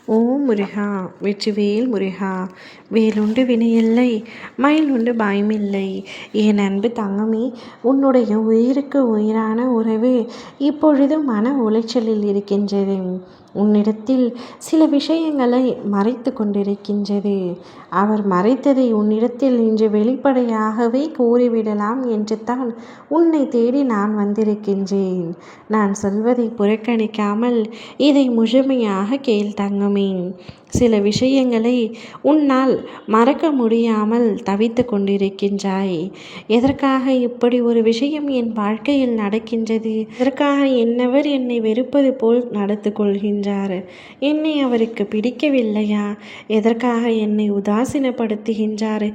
ஓம் முருகா, வெற்றிவேல் முருகா. வேலுண்டு வினையில்லை, மயில் உண்டு பயமில்லை. என் அன்பு தங்கமே, உன்னுடைய உயிருக்கு உயிரான உறவு இப்பொழுது மன உளைச்சலில் இருக்கின்றது. உன்னிடத்தில் சில விஷயங்களை மறைத்து கொண்டிருக்கின்றது. அவர் மறைத்ததை உன்னிடத்தில் இன்று வெளிப்படையாகவே கூறிவிடலாம் என்று தான் உன்னை தேடி நான் வந்திருக்கின்றேன். நான் சொல்வதை புறக்கணிக்காமல் இதை முழுமையாக கேள் தங்கமே. சில விஷயங்களை உன்னால் மறக்க முடியாமல் தவித்து கொண்டிருக்கின்றாய். எதற்காக இப்படி ஒரு விஷயம் என் வாழ்க்கையில் நடக்கின்றது? எதற்காக என்னவர் என்னை வெறுப்பது போல் நடந்து கொள்கின்றார்? என்னை அவருக்கு பிடிக்கவில்லையா? எதற்காக என்னை உதாசீனப்படுத்துகின்றார்?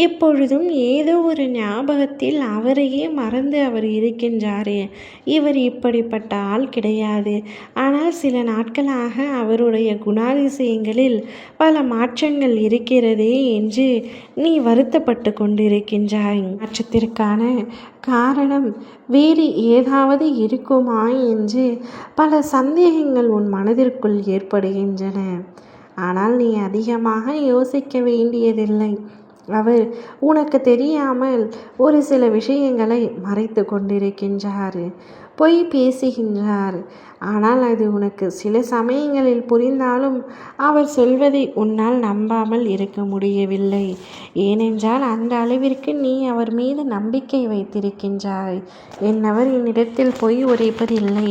எப்பொழுதும் ஏதோ ஒரு ஞாபகத்தில் அவரையே மறந்து அவர் இருக்கின்றாரே. இவர் இப்படிப்பட்ட ஆள் கிடையாது. ஆனால் சில நாட்களாக அவருடைய குணாதிசயங்களில் பல மாற்றங்கள் இருக்கிறதே என்று நீ வருத்தப்பட்டு கொண்டிருக்கின்றாய். மாற்றத்திற்கான காரணம் வேறு ஏதாவது இருக்குமா என்று பல சந்தேகங்கள் உன் மனதிற்குள் ஏற்படுகின்றன. ஆனால் நீ அதிகமாக யோசிக்க வேண்டியதில்லை. அவர் உனக்கு தெரியாமல் ஒரு சில விஷயங்களை மறைத்து கொண்டிருக்கின்றார், பொய் பேசுகின்றார். ஆனால் அது உனக்கு சில சமயங்களில் புரிந்தாலும் அவர் சொல்வதை உன்னால் நம்பாமல் இருக்க முடியவில்லை. ஏனென்றால் அந்த அளவிற்கு நீ அவர் மீது நம்பிக்கை வைத்திருக்கின்றாய். என்னவர் என்னிடத்தில் பொய் உரைப்பதில்லை,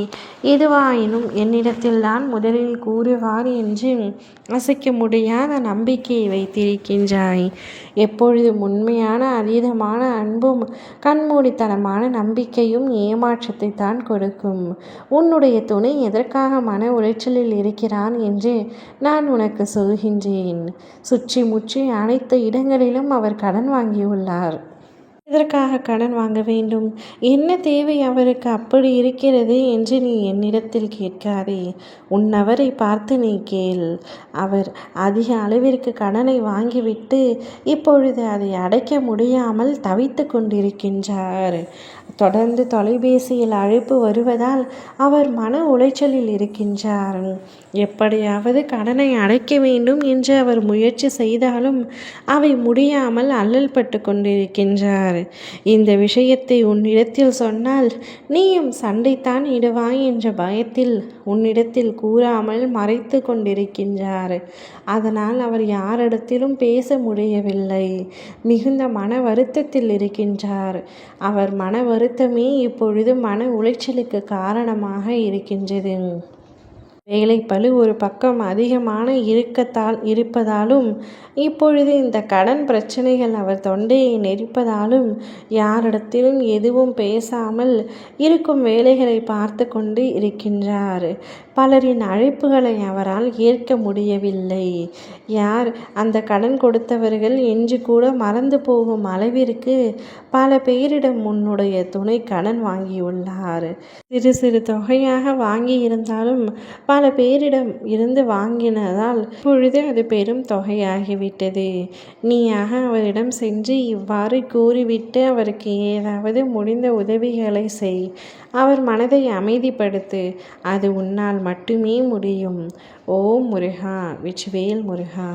எதுவாயினும் என்னிடத்தில் தான் முதலில் கூறுவார் என்று அசைக்க முடியாத நம்பிக்கையை வைத்திருக்கின்றாய். எப்பொழுதும் உண்மையான அதீதமான அன்பும் கண்மூடித்தனமான நம்பிக்கையும் ஏமாற்றத்தை தான் கொடுக்கும். உன்னுடைய துணை எதற்காக மன உளைச்சலில் இருக்கிறான் என்று நான் உனக்கு சொல்கின்றேன். சுற்றி முற்றி அனைத்து இடங்களிலும் அவர் கடன் வாங்கியுள்ளார். எதற்காக கடன் வாங்க வேண்டும்? என்ன தேவை அவருக்கு அப்படி இருக்கிறது என்று நீ என்னிடத்தில் கேட்காதே. உன்னவரை பார்த்து நீ கேள். அவர் அதிக அளவிற்கு கடனை வாங்கிவிட்டு இப்பொழுது அதை அடைக்க முடியாமல் தவித்து கொண்டிருக்கின்றார். தொடர்ந்து தொலைபேசியில் அழைப்பு வருவதால் அவர் மன உளைச்சலில் இருக்கின்றார். எப்படியாவது கடனை அடைக்க வேண்டும் என்று அவர் முயற்சி செய்தாலும் அவை முடியாமல் அல்லல் பட்டு கொண்டிருக்கின்றார். இந்த விஷயத்தை உன்னிடத்தில் சொன்னால் நீயும் சண்டைத்தான் இடுவாய் என்ற பயத்தில் உன்னிடத்தில் கூறாமல் மறைத்து கொண்டிருக்கின்றார். அதனால் அவர் யாரிடத்திலும் பேச முடியவில்லை. மிகுந்த மன வருத்தத்தில் இருக்கின்றார். அவர் மன வருத்தமே இப்பொழுது மன உளைச்சலுக்கு காரணமாக இருக்கின்றது. வேலைப்பளு ஒரு பக்கம் அதிகமான இருப்பதாலும் இப்பொழுது இந்த கடன் பிரச்சனைகள் அவர் தொண்டையை நெரிப்பதாலும் யாரிடத்திலும் எதுவும் பேசாமல் இருக்கும் வேலைகளை பார்த்து கொண்டு இருக்கின்றார். பலரின் அழைப்புகளை அவரால் ஏற்க முடியவில்லை. யார் அந்த கடன் கொடுத்தவர்கள் என்று கூட மறந்து போகும் அளவிற்கு பல பேரிடம் உன்னுடைய துணை கடன் வாங்கியுள்ளார். சிறு சிறு தொகையாக வாங்கி இருந்தாலும் பல பேரிடம் இருந்து வாங்கினதால் இப்பொழுது அது பெரும் தொகையாகிவிட்டது. நீயாக அவரிடம் சென்று இவ்வாறு கூறிவிட்டு அவருக்கு ஏதாவது முடிந்த உதவிகளை செய். அவர் மனதை அமைதிப்படுத்து. அது உன்னால் மட்டுமே முடியும். ஓம் முருகா, வெற்றிவேல் முருகா.